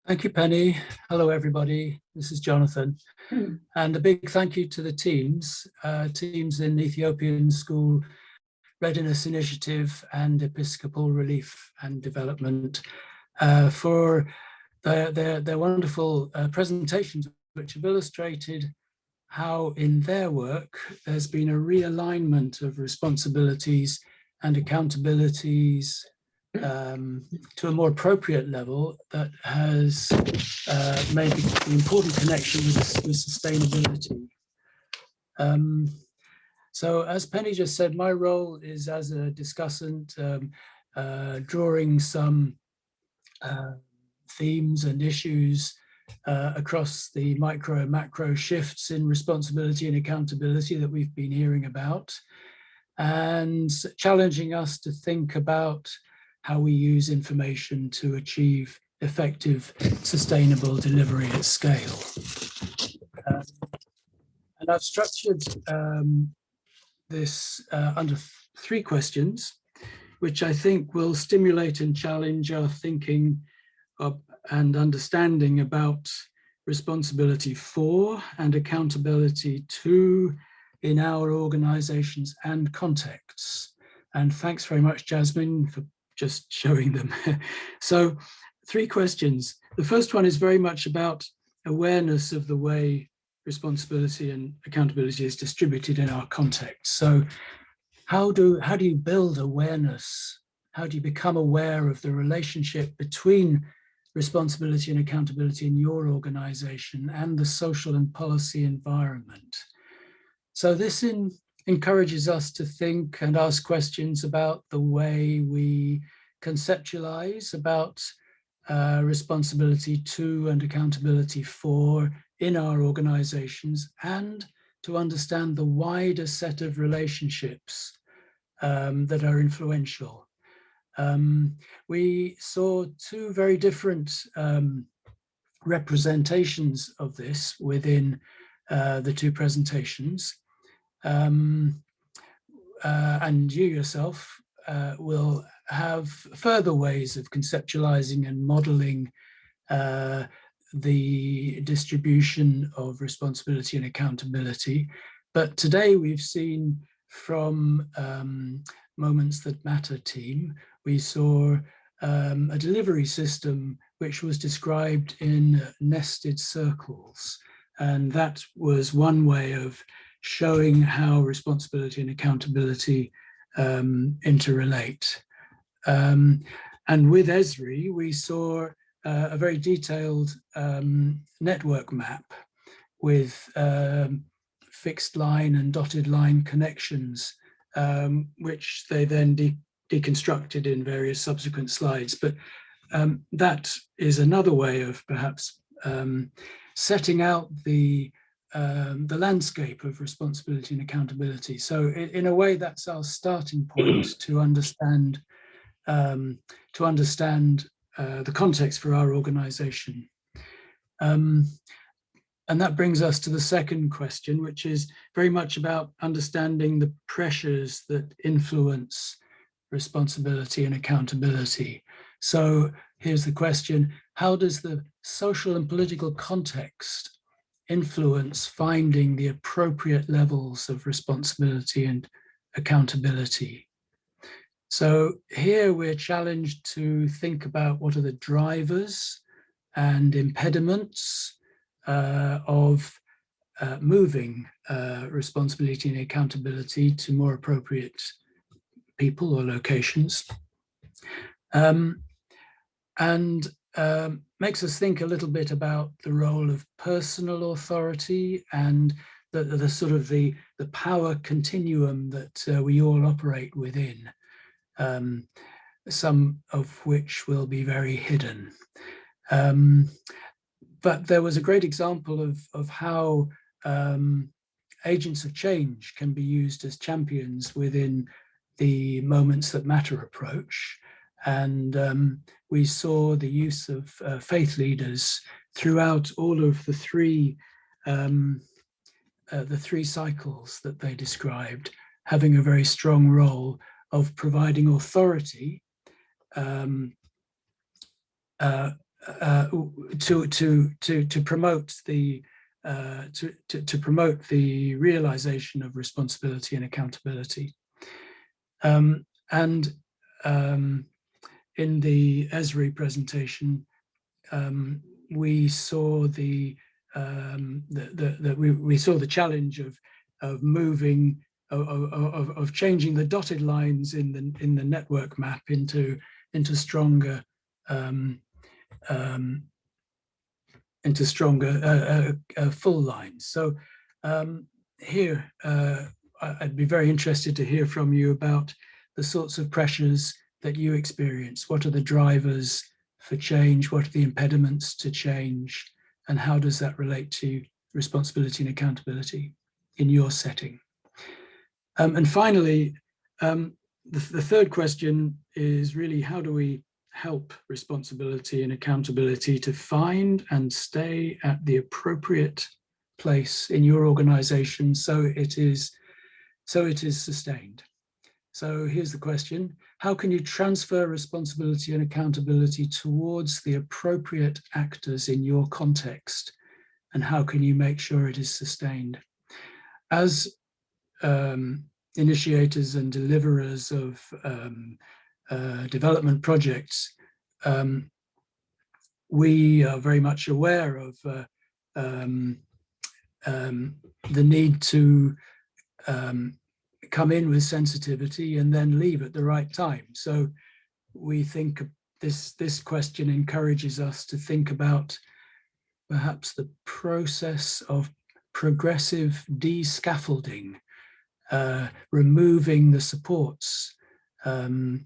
Thank you, Penny. Hello, everybody. This is Jonathan. And a big thank you to the teams in the Ethiopian School Readiness Initiative and Episcopal Relief and Development for their wonderful presentations, which have illustrated how in their work there's been a realignment of responsibilities and accountabilities to a more appropriate level that has made the important connection with sustainability. So as Penny just said, my role is as a discussant, drawing some themes and issues across the micro and macro shifts in responsibility and accountability that we've been hearing about, and challenging us to think about how we use information to achieve effective, sustainable delivery at scale. And I've structured this under 3 questions, which I think will stimulate and challenge our thinking and understanding about responsibility for and accountability to in our organizations and contexts. And thanks very much, Jasmine, for just showing them. So 3 questions. The first one is very much about awareness of the way responsibility and accountability is distributed in our context. So how do you build awareness? How do you become aware of the relationship between responsibility and accountability in your organization and the social and policy environment? So this encourages us to think and ask questions about the way we conceptualize about responsibility to and accountability for in our organizations, and to understand the wider set of relationships that are influential. We saw 2 very different representations of this within the 2 presentations. And you yourself will have further ways of conceptualizing and modeling the distribution of responsibility and accountability. But today we've seen from Moments That Matter team, we saw a delivery system which was described in nested circles. And that was one way of showing how responsibility and accountability interrelate. And with Esri, we saw a very detailed network map with fixed line and dotted line connections, which they then deconstructed in various subsequent slides. But that is another way of perhaps setting out the landscape of responsibility and accountability. So in a way, that's our starting point to understand the context for our organization. And that brings us to the second question, which is very much about understanding the pressures that influence responsibility and accountability. So here's the question: how does the social and political context influence finding the appropriate levels of responsibility and accountability? So here we're challenged to think about what are the drivers and impediments of moving responsibility and accountability to more appropriate people or locations. And makes us think a little bit about the role of personal authority and the sort of the power continuum that we all operate within, some of which will be very hidden. But there was a great example of how agents of change can be used as champions within the Moments That Matter approach. And we saw the use of faith leaders throughout all of the three cycles that they described, having a very strong role of providing authority to promote the realization of responsibility and accountability. In the Esri presentation, we saw the that we saw the challenge of moving, of changing the dotted lines in the network map into stronger full lines. So here, I'd be very interested to hear from you about the sorts of pressures that you experience. What are the drivers for change? What are the impediments to change? And how does that relate to responsibility and accountability in your setting? And finally, the third question is really, how do we help responsibility and accountability to find and stay at the appropriate place in your organization so it is sustained? So here's the question: how can you transfer responsibility and accountability towards the appropriate actors in your context? And how can you make sure it is sustained? As initiators and deliverers of development projects, we are very much aware of the need to come in with sensitivity and then leave at the right time. So we think this question encourages us to think about perhaps the process of progressive de-scaffolding, removing the supports, and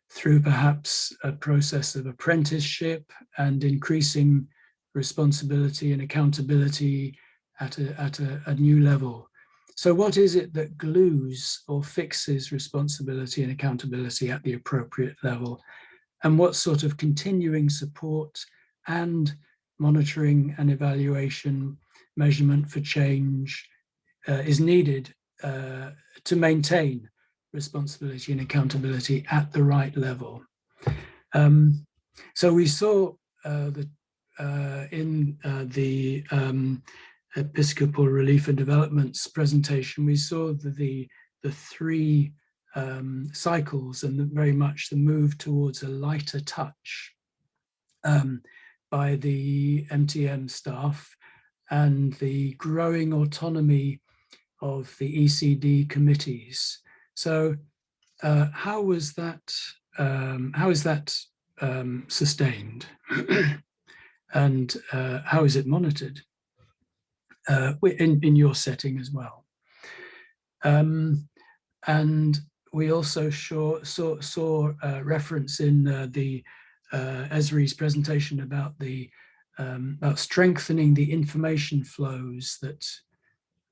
through perhaps a process of apprenticeship and increasing responsibility and accountability at a new level. So what is it that glues or fixes responsibility and accountability at the appropriate level? And what sort of continuing support and monitoring and evaluation measurement for change is needed to maintain responsibility and accountability at the right level? So we saw in the Episcopal Relief and Development's presentation, we saw the three cycles and very much the move towards a lighter touch by the MTM staff and the growing autonomy of the ECD committees. So how is that sustained? And how is it monitored in your setting as well? And we also saw reference in the Esri's presentation about about strengthening the information flows that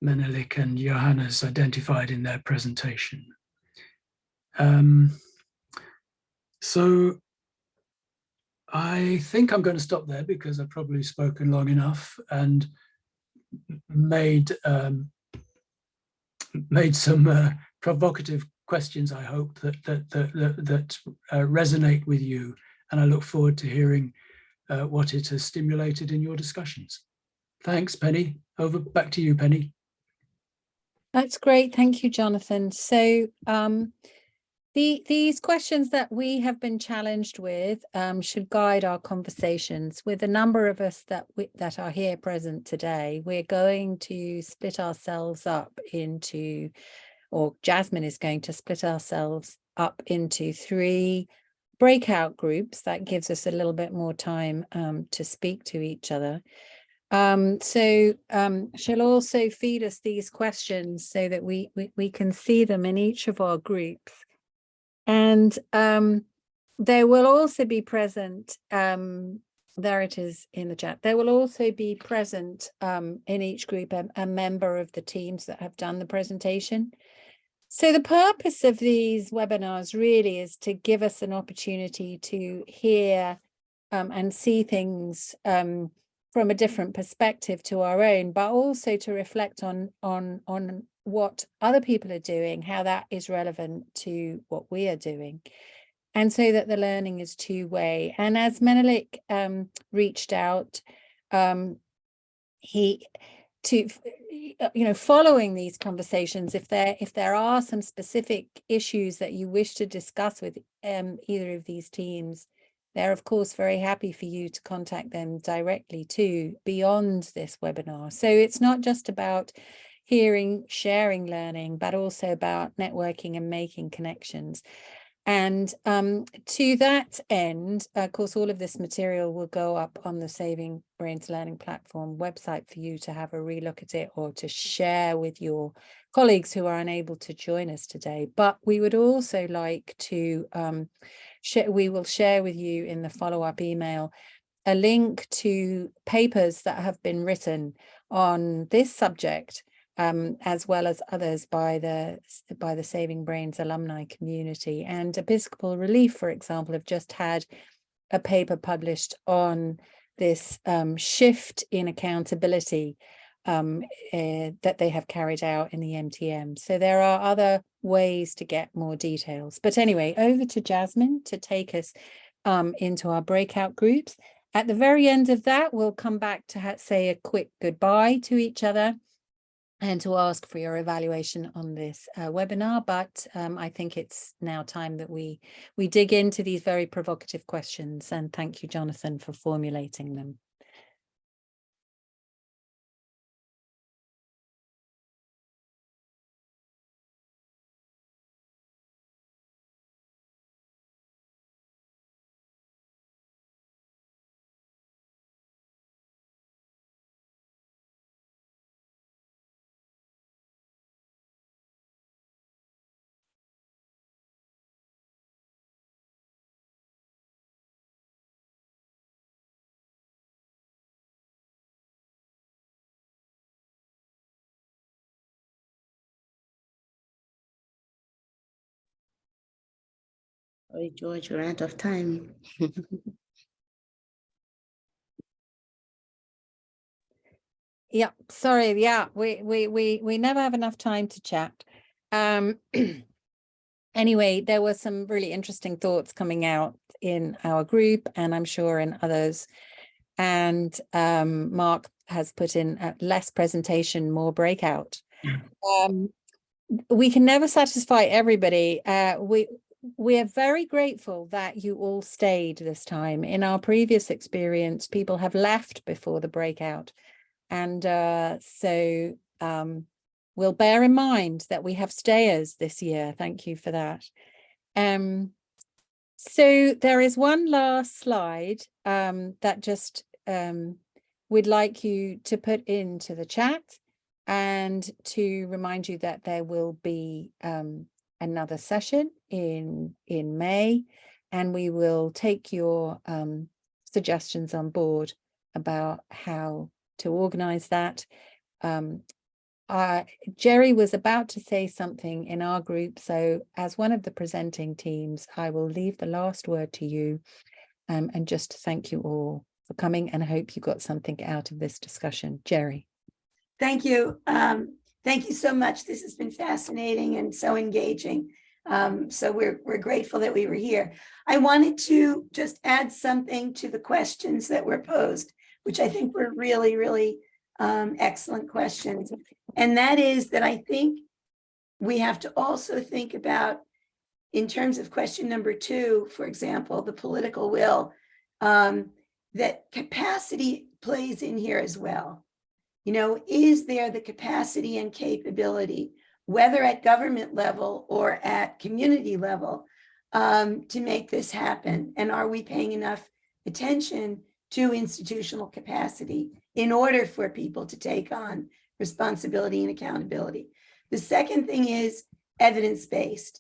Menelik and Johannes identified in their presentation. So I think I'm going to stop there because I've probably spoken long enough and made some provocative questions, I hope, that resonate with you. And I look forward to hearing what it has stimulated in your discussions. Thanks, Penny. Back to you, Penny. That's great. Thank you, Jonathan. So these questions that we have been challenged with should guide our conversations. With a number of us that are here present today, we're going to split ourselves up into, or Jasmine is going to split ourselves up into 3 breakout groups. That gives us a little bit more time to speak to each other. She'll also feed us these questions so that we can see them in each of our groups. And there will also be present, there it is in the chat, there will also be present in each group a member of the teams that have done the presentation. So the purpose of these webinars really is to give us an opportunity to hear and see things from a different perspective to our own, but also to reflect on what other people are doing, how that is relevant to what we are doing, and so that the learning is two-way. And as Menelik reached out, following these conversations, if there are some specific issues that you wish to discuss with either of these teams, they're of course very happy for you to contact them directly too beyond this webinar. So it's not just about hearing, sharing, learning, but also about networking and making connections. And to that end, of course, all of this material will go up on the Saving Brains Learning Platform website for you to have a relook at it or to share with your colleagues who are unable to join us today. But we would also like to we will share with you in the follow-up email a link to papers that have been written on this subject, as well as others by the Saving Brains alumni community. And Episcopal Relief, for example, have just had a paper published on this shift in accountability that they have carried out in the MTM. So there are other ways to get more details. But anyway, over to Jasmine to take us into our breakout groups. At the very end of that, we'll come back to say a quick goodbye to each other and to ask for your evaluation on this webinar. But I think it's now time that we dig into these very provocative questions. And thank you, Jonathan, for formulating them. Sorry, George, we're out of time. Yeah, sorry. Yeah, we never have enough time to chat. Anyway, there were some really interesting thoughts coming out in our group, and I'm sure in others. And Mark has put in less presentation, more breakout. We can never satisfy everybody. We are very grateful that you all stayed this time. In our previous experience, people have left before the breakout. And so we'll bear in mind that we have stayers this year. Thank you for that. So there is one last slide that just we'd like you to put into the chat, and to remind you that there will be another session in May, and we will take your suggestions on board about how to organize that. Jerry was about to say something in our group, so as one of the presenting teams, I will leave the last word to you, and just to thank you all for coming, and I hope you got something out of this discussion. Jerry. Thank you. Thank you so much. This has been fascinating and so engaging. So we're grateful that we were here. I wanted to just add something to the questions that were posed, which I think were really, really excellent questions. And that is that I think we have to also think about, in terms of question number 2, for example, the political will, that capacity plays in here as well. You know, is there the capacity and capability, whether at government level or at community level, to make this happen? And are we paying enough attention to institutional capacity in order for people to take on responsibility and accountability? The second thing is evidence-based.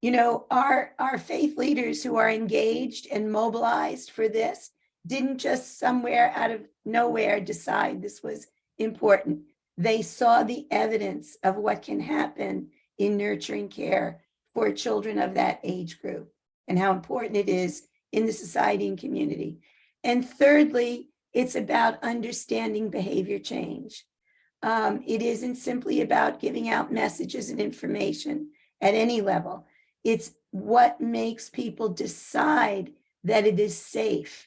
You know, our faith leaders who are engaged and mobilized for this didn't just somewhere out of nowhere decide this was important. They saw the evidence of what can happen in nurturing care for children of that age group and how important it is in the society and community. And thirdly, it's about understanding behavior change. It isn't simply about giving out messages and information at any level. It's what makes people decide that it is safe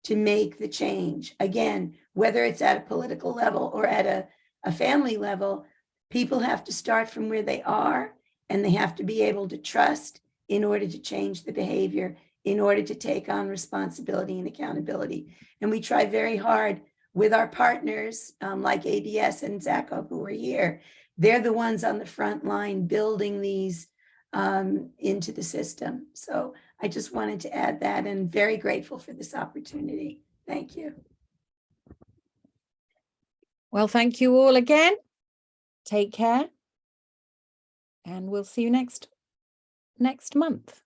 to make the change. Again, whether it's at a political level or at a family level, people have to start from where they are, and they have to be able to trust in order to change the behavior in order to take on responsibility and accountability. And we try very hard with our partners like ADS and ZACO who are here. They're the ones on the front line building these into the system. So I just wanted to add that, and very grateful for this opportunity. Thank you. Well, thank you all again. Take care. And we'll see you next month.